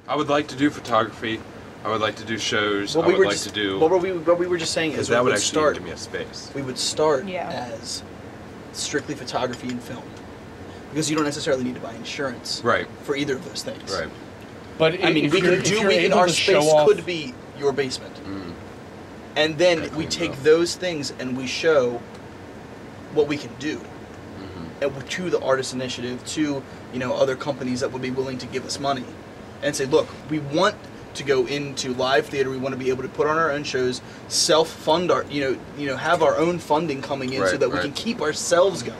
I would like to do photography. I would like to do shows. What we were just saying is that would actually give me a space. We would start as strictly photography and film, because you don't necessarily need to buy insurance for either of those things. Right. But I mean, our space could be your basement, and then we take those things and we show what we can do, and to the Artist Initiative, to other companies that would be willing to give us money, and say, look, we want to go into live theater. We want to be able to put on our own shows, self-fund our, have our own funding coming in so that we can keep ourselves going.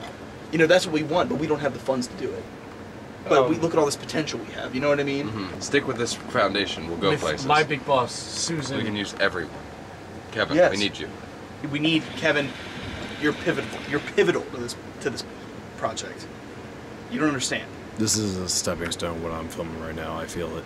That's what we want, but we don't have the funds to do it. But we look at all this potential we have. You know what I mean? Stick with this foundation. We'll go places. My big boss, Susan. We can use everyone. Kevin, we need you. We need Kevin. You're pivotal. You're pivotal to this project. You don't understand. This is a stepping stone. What I'm filming right now, I feel it.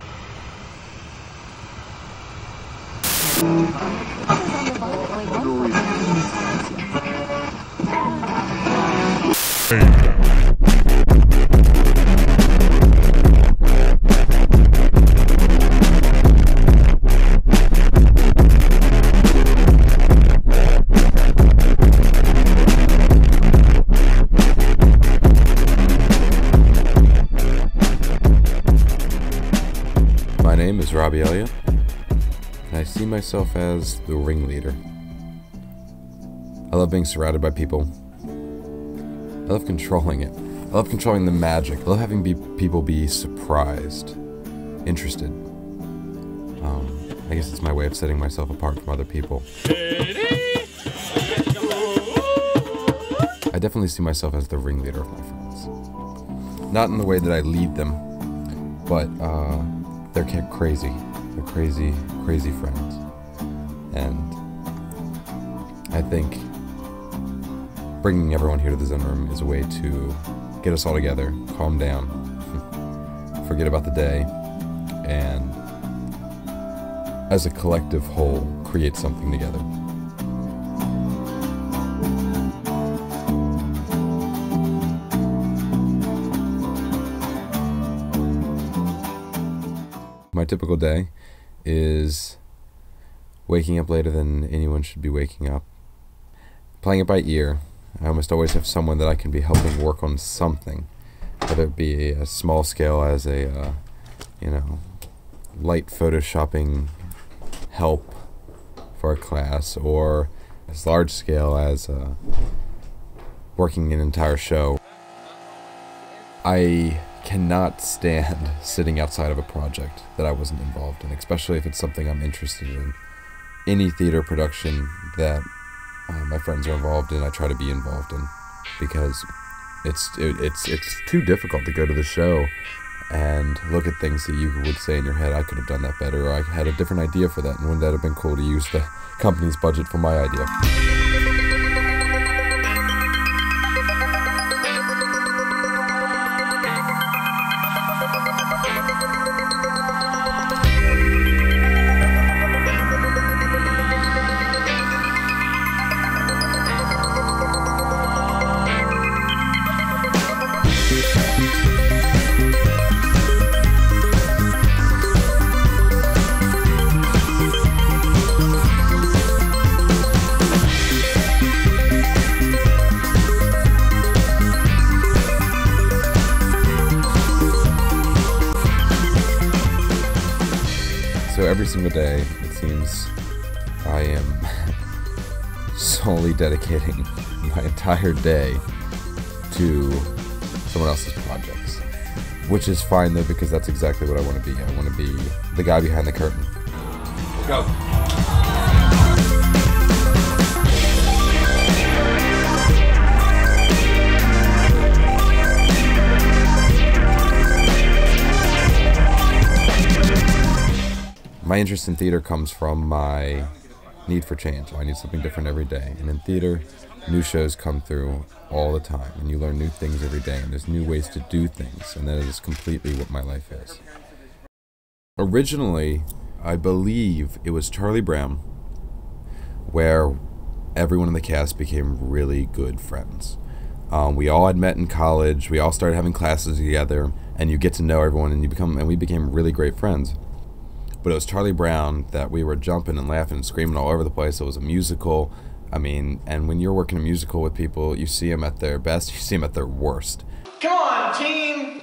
My name is Robbie Elliott, and I see myself as the ringleader. I love being surrounded by people. I love controlling it. I love controlling the magic. I love having people be surprised, interested. I guess it's my way of setting myself apart from other people. I definitely see myself as the ringleader of my friends. Not in the way that I lead them, but they're crazy. They're crazy, crazy friends. And I think bringing everyone here to the Zen Room is a way to get us all together, calm down, forget about the day, and as a collective whole, create something together. My typical day is waking up later than anyone should be waking up, playing it by ear. I almost always have someone that I can be helping work on something, whether it be a small scale as a, light photoshopping help for a class, or as large scale as working an entire show. I cannot stand sitting outside of a project that I wasn't involved in, especially if it's something I'm interested in. Any theater production that my friends are involved in, I try to be involved in, because it's too difficult to go to the show and look at things that you would say in your head, I could have done that better, or I had a different idea for that, and wouldn't that have been cool to use the company's budget for my idea? So every single day, it seems, I am solely dedicating my entire day to someone else's projects. Which is fine though, because that's exactly what I want to be. I want to be the guy behind the curtain. Let's go. My interest in theater comes from my need for change. I need something different every day. And in theater, new shows come through all the time, and you learn new things every day, and there's new ways to do things, and that is completely what my life is. Originally, I believe it was Charlie Brown, where everyone in the cast became really good friends. We all had met in college, we all started having classes together, and you get to know everyone, and we became really great friends. but it was Charlie Brown that we were jumping and laughing and screaming all over the place. It was a musical. I mean, and when you're working a musical with people, you see them at their best, you see them at their worst. Come on, team!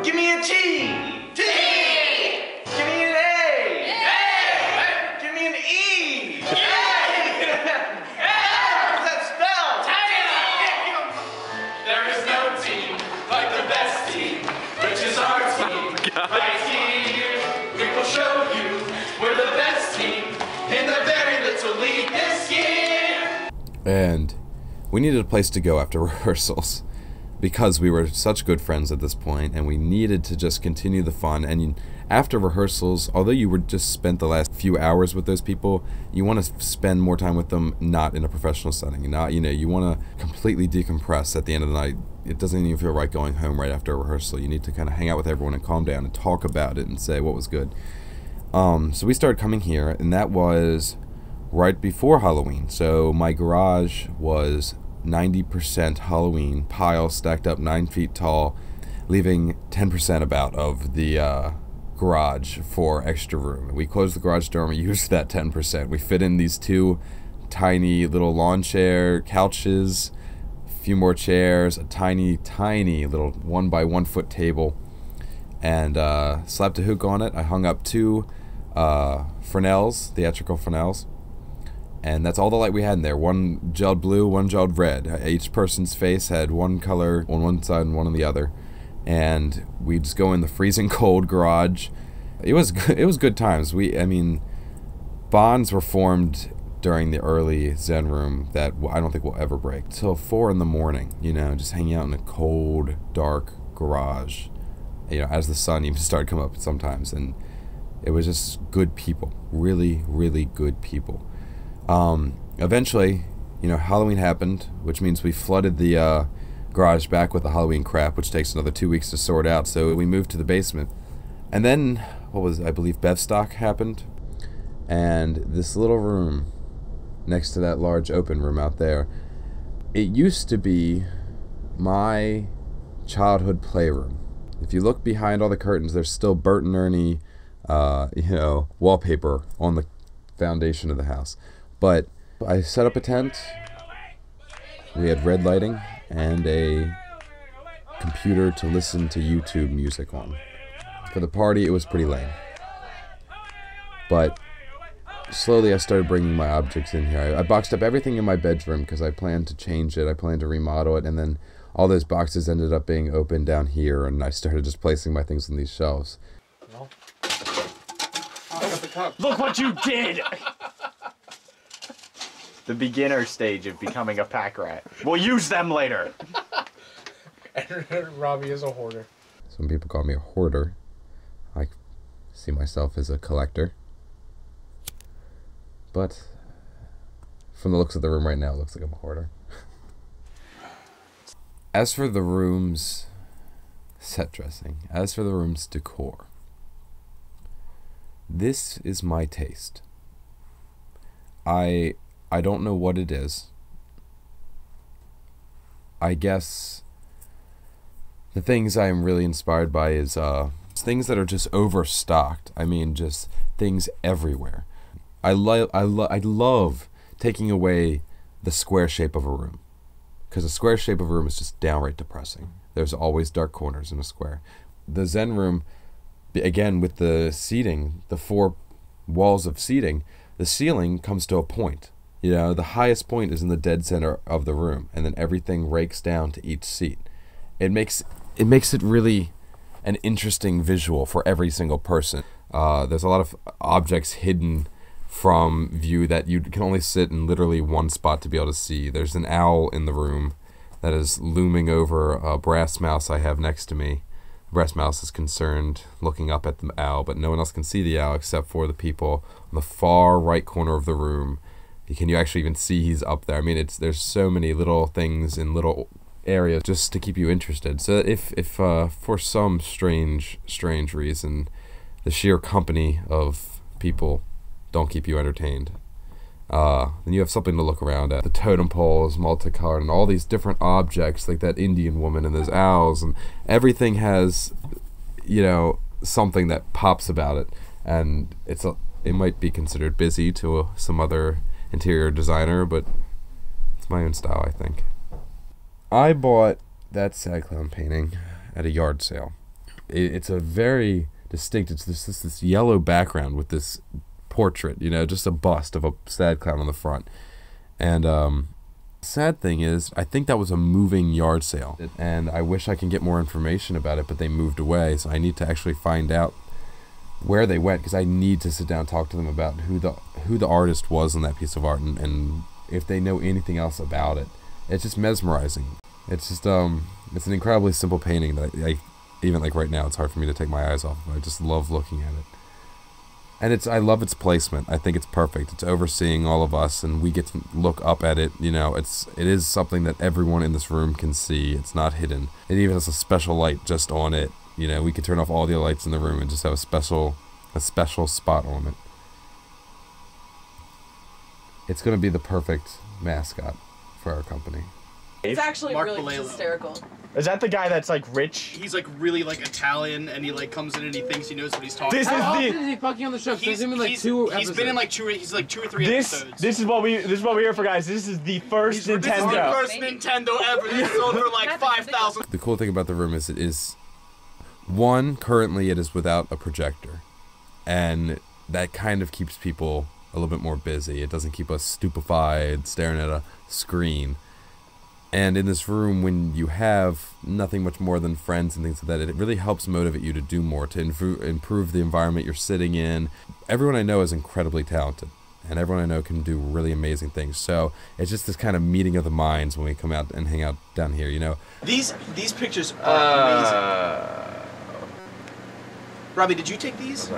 Give me a T! T! Give me an A! A! Give me an E! A! How's that spelled? There is no team like the best team, which is our team. Right here, we will show you we're the best team in the very little league this year. And we needed a place to go after rehearsals, because we were such good friends at this point, and we needed to just continue the fun. And after rehearsals, although you were just spent the last few hours with those people, you want to spend more time with them, not in a professional setting. Not, you want to completely decompress at the end of the night. It doesn't even feel right going home right after a rehearsal. You need to kind of hang out with everyone and calm down and talk about it and say what was good. So we started coming here, and that was right before Halloween. So my garage was 90% Halloween, pile stacked up 9 feet tall, leaving 10% about of the garage for extra room. We closed the garage door and we used that 10%. We fit in these 2 tiny little lawn chair couches, a few more chairs, a tiny little 1 by 1 foot table, and slapped a hook on it. I hung up 2 Fresnels, theatrical Fresnels. And that's all the light we had in there. 1 gelled blue, 1 gelled red. Each person's face had 1 color on one side and 1 on the other. And we'd just go in the freezing cold garage. It was good times. Bonds were formed during the early Zen Room that I don't think we'll ever break. Till 4 in the morning, just hanging out in a cold, dark garage. As the sun even started coming up sometimes. And it was just good people. Really, really good people. Eventually, Halloween happened, which means we flooded the garage back with the Halloween crap, which takes another 2 weeks to sort out. So we moved to the basement. And then, I believe Bevstock happened. And this little room next to that large open room out there, it used to be my childhood playroom. If you look behind all the curtains, there's still Bert and Ernie, wallpaper on the foundation of the house. But I set up a tent. We had red lighting and a computer to listen to YouTube music on. For the party, it was pretty lame. But slowly I started bringing my objects in here. I boxed up everything in my bedroom because I planned to change it. I planned to remodel it. And then all those boxes ended up being open down here. And I started just placing my things on these shelves. No. Look what you did! The beginner stage of becoming a pack rat. We'll use them later. And Robbie is a hoarder. Some people call me a hoarder. I see myself as a collector. But from the looks of the room right now, it looks like I'm a hoarder. As for the room's set dressing, as for the room's decor, this is my taste. I don't know what it is. I guess the things I am really inspired by is things that are just overstocked. Just things everywhere. I love taking away the square shape of a room, because a square shape of a room is just downright depressing. There's always dark corners in a square. The Zen Room, again with the seating, the 4 walls of seating, the ceiling comes to a point. The highest point is in the dead center of the room, and then everything rakes down to each seat. It makes it really an interesting visual for every single person. There's a lot of objects hidden from view that you can only sit in literally one spot to be able to see. There's an owl in the room that is looming over a brass mouse I have next to me. The brass mouse is concerned, looking up at the owl, but no one else can see the owl except for the people on the far right corner of the room. Can you actually even see he's up there? There's so many little things in little areas just to keep you interested. So if for some strange reason, the sheer company of people don't keep you entertained, then you have something to look around at. The totem poles, multicolored, and all these different objects, like that Indian woman and those owls, and everything has, something that pops about it, and it might be considered busy to some other interior designer, but it's my own style, I think. I bought that sad clown painting at a yard sale. It's a very distinct, it's this yellow background with this portrait, just a bust of a sad clown on the front. And sad thing is, I think that was a moving yard sale, and I wish I can get more information about it, but they moved away, so I need to actually find out where they went, because I need to sit down and talk to them about who the artist was on that piece of art, and if they know anything else about it. It's just mesmerizing. It's just it's an incredibly simple painting that I even like right now, it's hard for me to take my eyes off of it. I just love looking at it. And I love its placement. I think it's perfect. It's overseeing all of us, and we get to look up at it. It is something that everyone in this room can see. It's not hidden. It even has a special light just on it. We could turn off all the lights in the room and just have a special spot on it. It's going to be the perfect mascot for our company. It's actually Mark really Balelo. hysterical. Is that the guy that's like rich? He's like really like Italian, and he like comes in and he thinks he knows what he's talking This about. is How the. often is he fucking on the show? He's There's been like he's- two he's episodes. been in like 2 or 3 This episodes. this is what we're here for, guys. This is the first This is the Nintendo. first Nintendo ever. This sold for like 5,000. The cool thing about the room is currently it is without a projector, and that kind of keeps people a little bit more busy. It doesn't keep us stupefied staring at a screen. And in this room, when you have nothing much more than friends and things like that, it really helps motivate you to do more, to improve the environment you're sitting in. Everyone I know is incredibly talented, and everyone I know can do really amazing things. So it's just this kind of meeting of the minds when we come out and hang out down here, These pictures are amazing. Robbie, did you take these?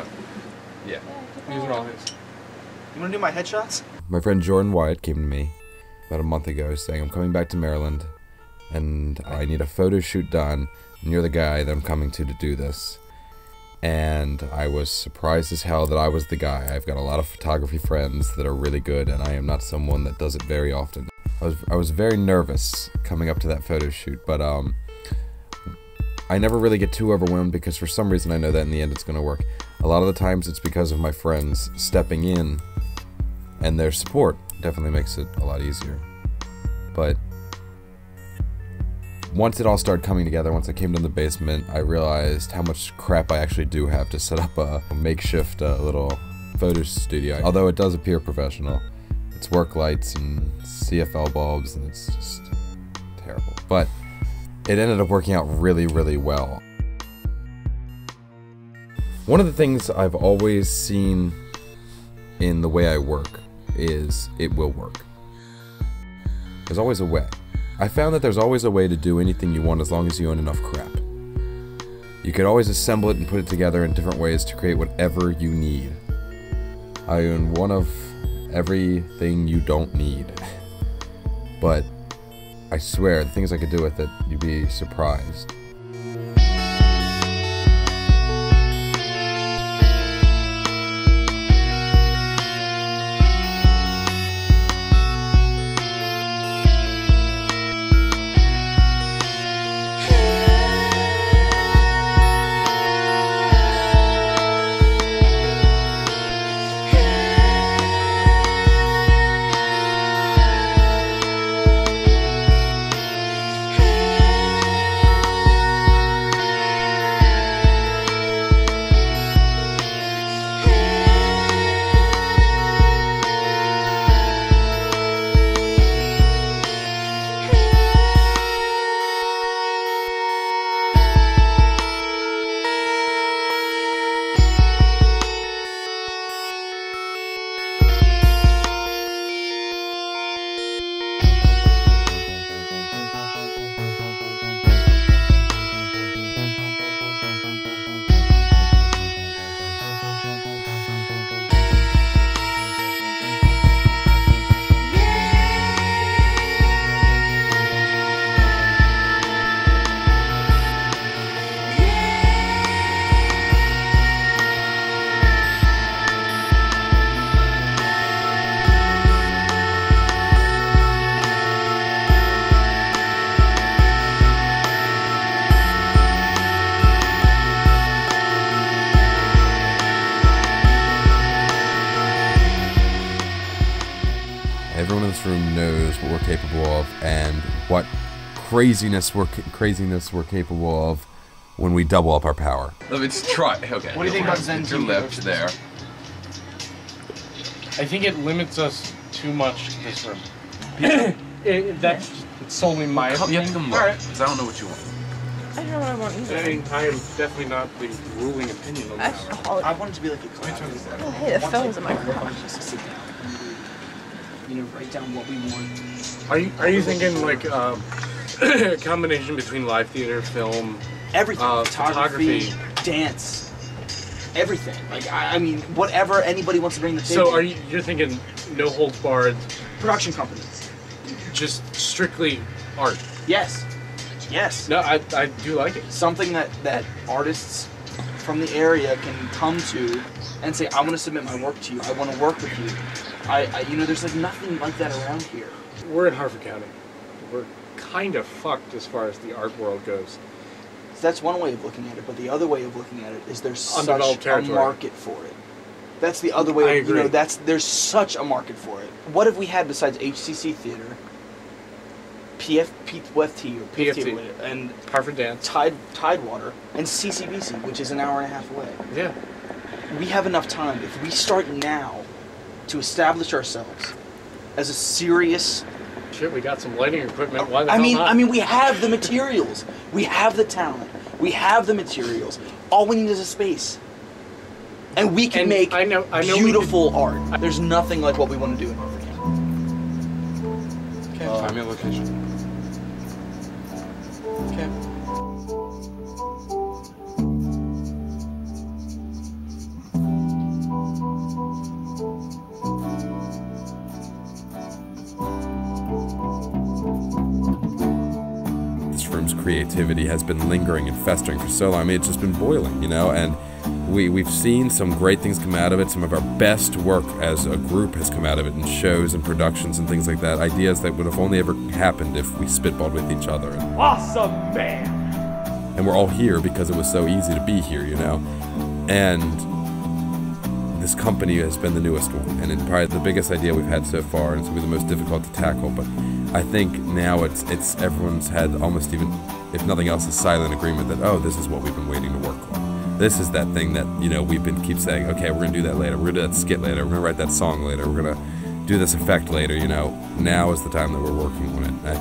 Yeah. These are all his. You want to do my headshots? My friend Jordan Wyatt came to me about a month ago saying, I'm coming back to Maryland, and I need a photo shoot done, and you're the guy that I'm coming to do this. And I was surprised as hell that I was the guy. I've got a lot of photography friends that are really good, and I am not someone that does it very often. I was very nervous coming up to that photo shoot, but I never really get too overwhelmed, because for some reason I know that in the end it's going to work. A lot of the times it's because of my friends stepping in, and their support definitely makes it a lot easier. But once it all started coming together, once I came to the basement, I realized how much crap I actually do have to set up a makeshift little photo studio. Although it does appear professional, it's work lights and CFL bulbs, and it's just terrible. But it ended up working out really, really well. One of the things I've always seen in the way I work is it will work. There's always a way. I found that there's always a way to do anything you want as long as you own enough crap. You could always assemble it and put it together in different ways to create whatever you need. I own one of everything you don't need. But I swear, the things I could do with it, you'd be surprised. Everyone in this room knows what we're capable of and what craziness we're capable of when we double up our power. Let's try. Okay. What do you think about Zen Your left there. I think it limits us too much to this room. That's solely my opinion. You have to come look, because I don't know what you want. I don't know what I want either. I mean, I am definitely not the ruling opinion on that. I want it to be like a class. Oh, hey, the phone's in my car. Just to sit down. You know, write down what we want. Are you thinking like a combination between live theater, film, Everything. photography, dance, everything. Like I mean, whatever anybody wants to bring to the table. So you're thinking no holds barred, production company? just strictly art? Yes. Yes. No, I do like it. Something that artists from the area can come to and say, I want to submit my work to you. I want to work with you. You know, there's like nothing like that around here. We're in Harford County. We're kind of fucked as far as the art world goes. So that's one way of looking at it, but the other way of looking at it is there's such a market for it. That's the other way. I agree. You know, there's such a market for it. What have we had besides HCC Theater, PFT or PFT, and Harford Dance, Tidewater, and CCBC, which is an hour and a half away? Yeah. We have enough time if we start now to establish ourselves as a serious. Shit, we got some lighting equipment. Why the hell not? I mean, we have the materials, we have the talent, we have the materials. All we need is a space, and we can make beautiful art. There's nothing like what we want to do in Harford County. Okay. Find me a location. Okay. Creativity has been lingering and festering for so long. I mean, it's just been boiling, you know, and we've seen some great things come out of it. Some of our best work as a group has come out of it in shows and productions and things like that. Ideas that would have only ever happened if we spitballed with each other. Awesome, man! And we're all here because it was so easy to be here, you know, and this company has been the newest one, and it's probably the biggest idea we've had so far, and it's going to be the most difficult to tackle, but I think now it's everyone's had almost even, if nothing else, a silent agreement that, oh, this is what we've been waiting to work on. This is that thing that, you know, we've been keep saying, okay, we're going to do that later. We're going to do that skit later. We're going to write that song later. We're going to do this effect later, you know. Now is the time that we're working on it. And I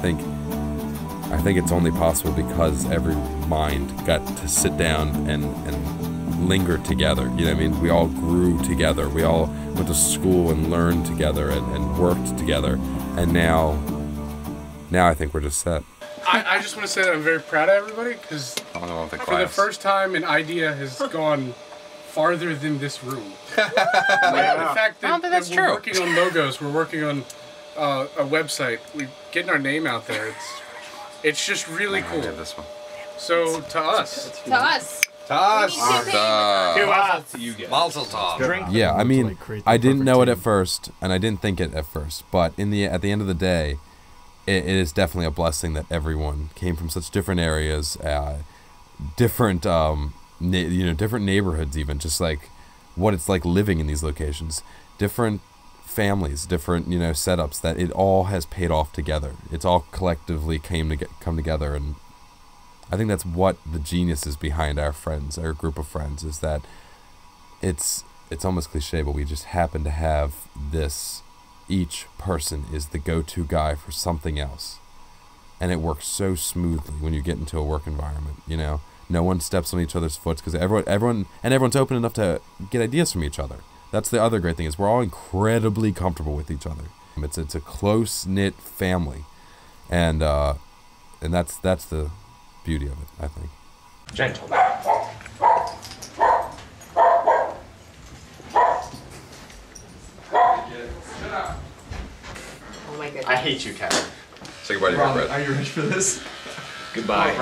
think it's only possible because every mind got to sit down and linger together. You know what I mean? We all grew together. We all went to school and learned together and worked together. And now I think we're just set. I just want to say that I'm very proud of everybody because for the first time an idea has gone farther than this room. Like, the fact that, we're working on logos, we're working on a website, we're getting our name out there. It's just really cool. This one. So to us. To us. To us. To you guys. Mazel tov. Yeah, I mean, I didn't know it at first, and I didn't think it at first, but at the end of the day, it is definitely a blessing that everyone came from such different areas, different different neighborhoods, even just like what it's like living in these locations, different families, different setups. That it all has paid off together. It's all collectively come together, and I think that's what the genius is behind our friends, our group of friends, is that it's almost cliche, but we just happen to have this. Each person is the go-to guy for something else, and it works so smoothly when you get into a work environment. You know, no one steps on each other's foot because everyone's open enough to get ideas from each other. That's the other great thing, is we're all incredibly comfortable with each other. It's a close-knit family, and that's the beauty of it, I think. Gentle. Oh my goodness. I hate you, Kevin. Say goodbye to your bread. Are you ready for this? Goodbye.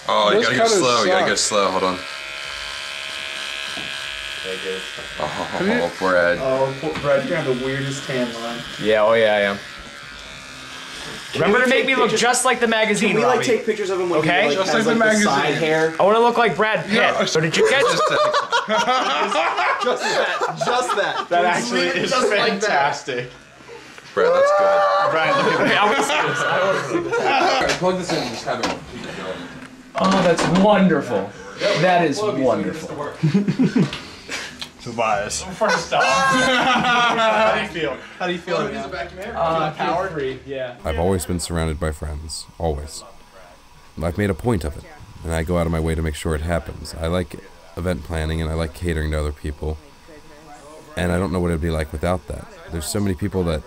Oh, you gotta go slow. You gotta go slow. Hold on. Oh, Brad. Oh, poor Brad, you're gonna have the weirdest tan line. Yeah, oh yeah, I am. Remember to make me look just like the magazine, Can we Robbie. like take pictures of him when okay? he like, just has like the like the magazine. side hair? I want to look like Brad Pitt. Yeah. So did you catch Just that. That actually is just like fantastic. Brad, that's good. Brad, look at me. I want to see this. I want to see this. Alright, plug this in and just have it keep going. Oh, that's wonderful. That is wonderful. Tobias. First off, how do you feel? How do you feel right now? Power free, yeah. I've always been surrounded by friends. Always. I've made a point of it, and I go out of my way to make sure it happens. I like event planning, and I like catering to other people, and I don't know what it'd be like without that. There's so many people that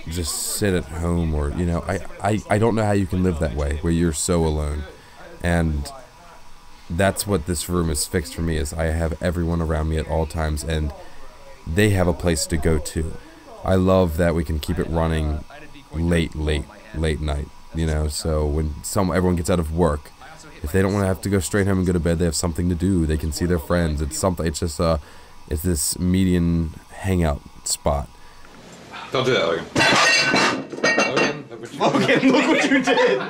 just sit at home, or, you know, I don't know how you can live that way, where you're so alone. And that's what this room is fixed for me, is I have everyone around me at all times, and they have a place to go to. I love that we can keep it running late night, you know, so when everyone gets out of work, if they don't want to have to go straight home and go to bed, they have something to do. They can see their friends. It's something. It's just it's this median hangout spot. Don't do that, Logan. Logan, look what you did!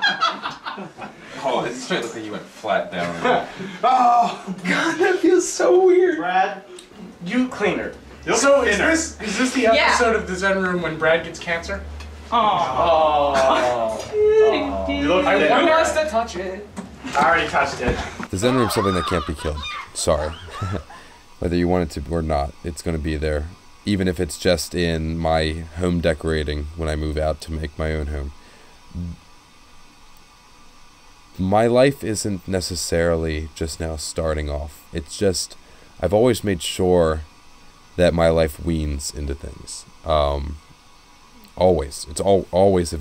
Oh, it straight looked like you went flat down. Oh, God, that feels so weird. Brad, you cleaner. So is this the Yeah. episode of the Zen Room when Brad gets cancer? Oh. You look I thinner. want us to touch it. I already touched it. The Zen Room's something that can't be killed. Sorry. Whether you want it to or not, it's going to be there. Even if it's just in my home decorating when I move out to make my own home. My life isn't necessarily just now starting off. It's just, I've always made sure that my life weans into things. Always. It's always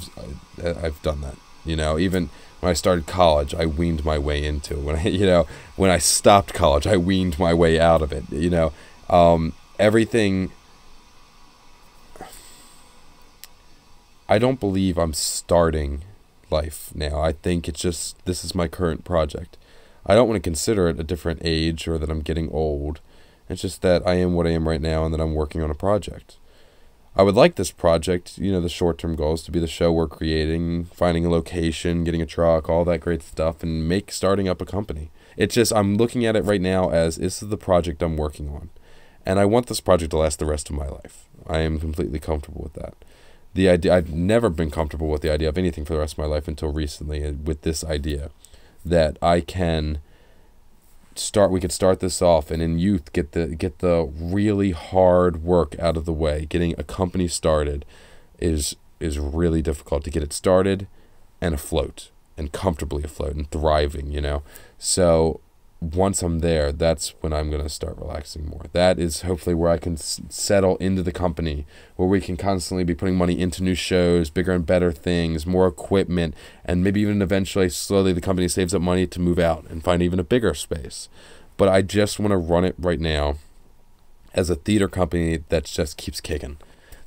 I've done that. You know, even when I started college, I weaned my way into it. When I stopped college, I weaned my way out of it. You know, everything. I don't believe I'm starting life now. I think it's just, this is my current project. I don't want to consider it a different age or that I'm getting old. It's just that I am what I am right now and that I'm working on a project. I would like this project, you know, the short-term goals, to be the show we're creating, finding a location, getting a truck, all that great stuff, and starting up a company. It's just, I'm looking at it right now as, this is the project I'm working on. And I want this project to last the rest of my life. I am completely comfortable with that. The idea, I've never been comfortable with the idea of anything for the rest of my life until recently, with this idea that I can we could start this off, and in youth get the really hard work out of the way. Getting a company started is really difficult. To get it started and afloat, and comfortably afloat and thriving, you know. So once I'm there, that's when I'm going to start relaxing more. That is hopefully where I can settle into the company, where we can constantly be putting money into new shows, bigger and better things, more equipment, and maybe even eventually, slowly, the company saves up money to move out and find even a bigger space. But I just want to run it right now as a theater company that just keeps kicking.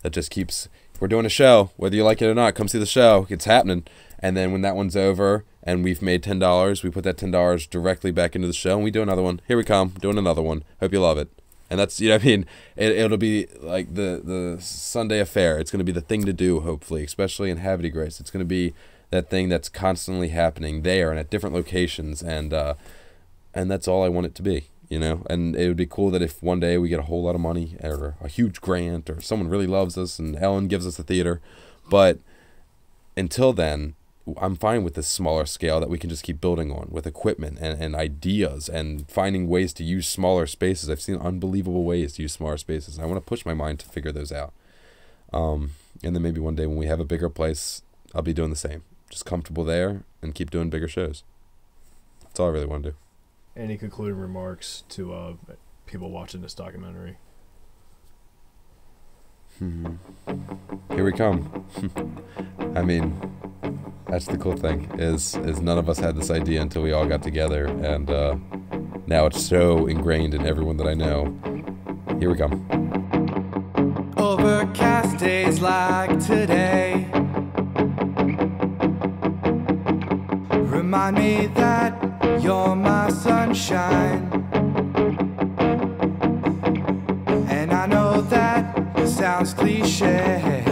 That just keeps, we're doing a show, whether you like it or not, come see the show, it's happening. And then when that one's over and we've made $10, we put that $10 directly back into the show and we do another one. Here we come, doing another one. Hope you love it. And that's, you know what I mean? It'll be like the Sunday affair. It's going to be the thing to do, hopefully, especially in Havity Grace. It's going to be that thing that's constantly happening there and at different locations. And that's all I want it to be, you know? And it would be cool that if one day we get a whole lot of money or a huge grant or someone really loves us and Ellen gives us a theater. But until then, I'm fine with this smaller scale that we can just keep building on with equipment and ideas and finding ways to use smaller spaces. I've seen unbelievable ways to use smaller spaces. I want to push my mind to figure those out. And then maybe one day when we have a bigger place, I'll be doing the same. Just comfortable there and keep doing bigger shows. That's all I really want to do. Any concluding remarks to people watching this documentary? Here we come. I mean, that's the cool thing, is none of us had this idea until we all got together, and now it's so ingrained in everyone that I know. Here we come. Overcast days like today remind me that you're my sunshine, and I know that sounds cliche,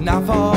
Now for